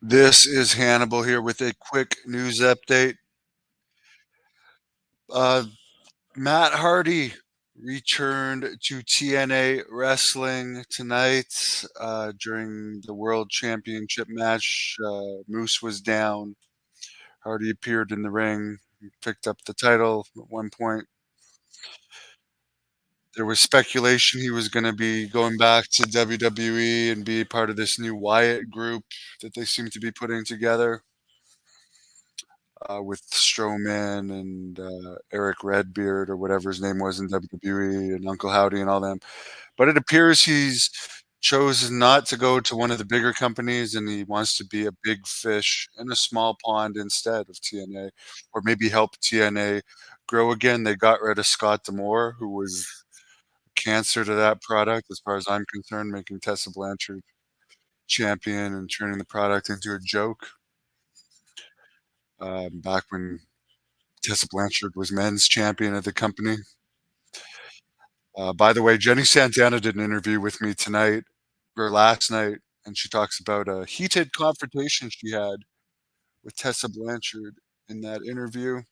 This is Hannibal here with a quick news update. Uh, Matt Hardy returned to TNA Wrestling tonight during the World Championship match. Moose was down. Hardy appeared in the ring, picked up the title at one point. There was speculation he was going to be going back to WWE and be part of this new Wyatt group that they seem to be putting together. With Strowman and Eric Redbeard or whatever his name was in WWE and Uncle Howdy and all them. But it appears he's chosen not to go to one of the bigger companies and he wants to be a big fish in a small pond instead of TNA, or maybe help TNA grow again. They got rid of Scott D'Amore, who was cancer to that product, as far as I'm concerned, making Tessa Blanchard champion and turning the product into a joke. Back when Tessa Blanchard was men's champion of the company. By the way, Jenny Santana did an interview with me tonight or last night, and she talks about a heated confrontation she had with Tessa Blanchard in that interview. And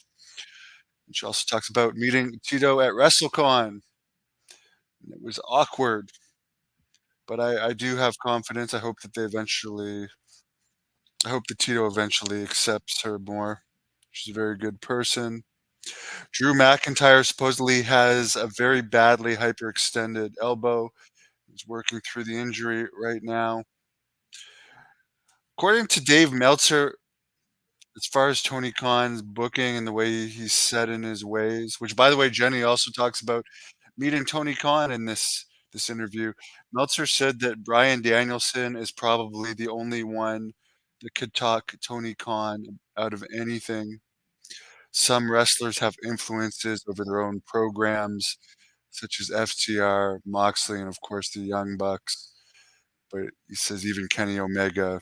she also talks about meeting Tito at WrestleCon. And it was awkward, but I do have confidence. I hope that Tito eventually accepts her more. She's a very good person. Drew McIntyre supposedly has a very badly hyperextended elbow. He's working through the injury right now. According to Dave Meltzer, as far as Tony Khan's booking and the way he's set in his ways, which by the way, Jenny also talks about meeting Tony Khan in this interview. Meltzer said that Bryan Danielson is probably the only one that could talk Tony Khan out of anything. Some wrestlers have influences over their own programs, such as FTR, Moxley, and of course the Young Bucks. But he says even Kenny Omega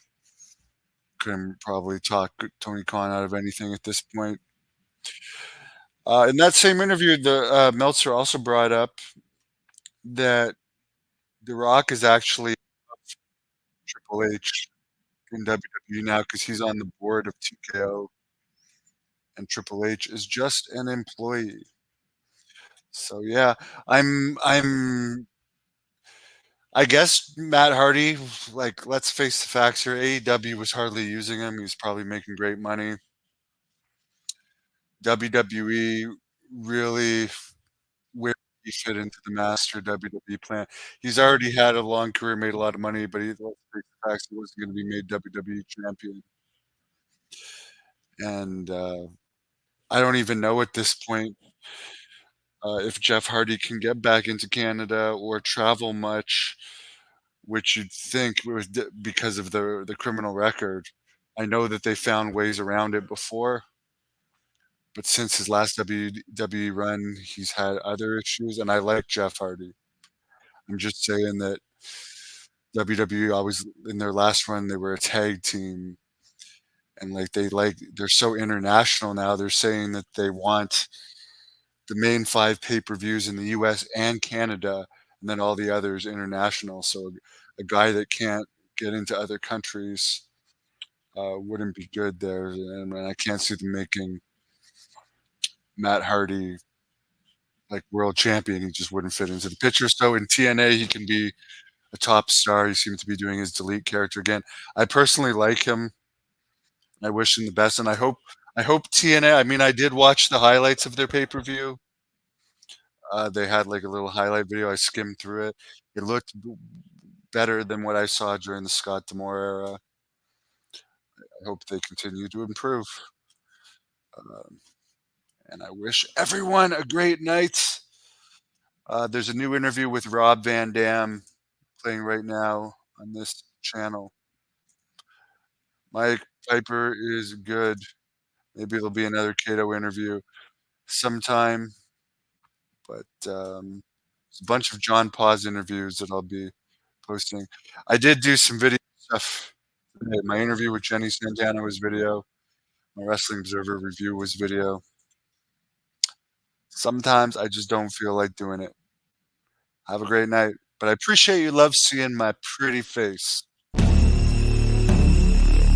couldn't probably talk Tony Khan out of anything at this point. In that same interview, the Meltzer also brought up that The Rock is actually Triple H in WWE now because he's on the board of TKO, and Triple H is just an employee. So yeah, I'm I guess Matt Hardy, like, let's face the facts here, AEW was hardly using him, he was probably making great money. WWE really where he fit into the master WWE plan. He's already had a long career, made a lot of money, but let's face the facts, he wasn't gonna be made WWE champion, and, I don't even know at this point, if Jeff Hardy can get back into Canada or travel much, which you'd think was because of the criminal record. I know that they found ways around it before, but since his last WWE run, he's had other issues, and I like Jeff Hardy. I'm just saying that WWE always in their last run, they were a tag team, and, they're so international now, they're saying that they want the main 5 pay-per-views in the US and Canada, and then all the others international, so a guy that can't get into other countries, wouldn't be good there, and I can't see them making Matt Hardy, like, world champion, he just wouldn't fit into the picture, so in TNA, he can be a top star, he seems to be doing his Delete character again. I personally like him, I wish him the best, and I hope TNA I mean, I did watch the highlights of their pay-per-view. They had, like, a little highlight video, I skimmed through it. It looked better than what I saw during the Scott D'Amore era. I hope they continue to improve, um, and I wish everyone a great night. There's a new interview with Rob Van Dam playing right now on this channel. Mike Piper is good. Maybe there'll be another Cato interview sometime, but, there's a bunch of John Paz interviews that I'll be posting. I did do some video stuff today. My interview with Jenny Santana was video. My Wrestling Observer review was video. Sometimes I just don't feel like doing it. Have a great night, but I appreciate you love seeing my pretty face.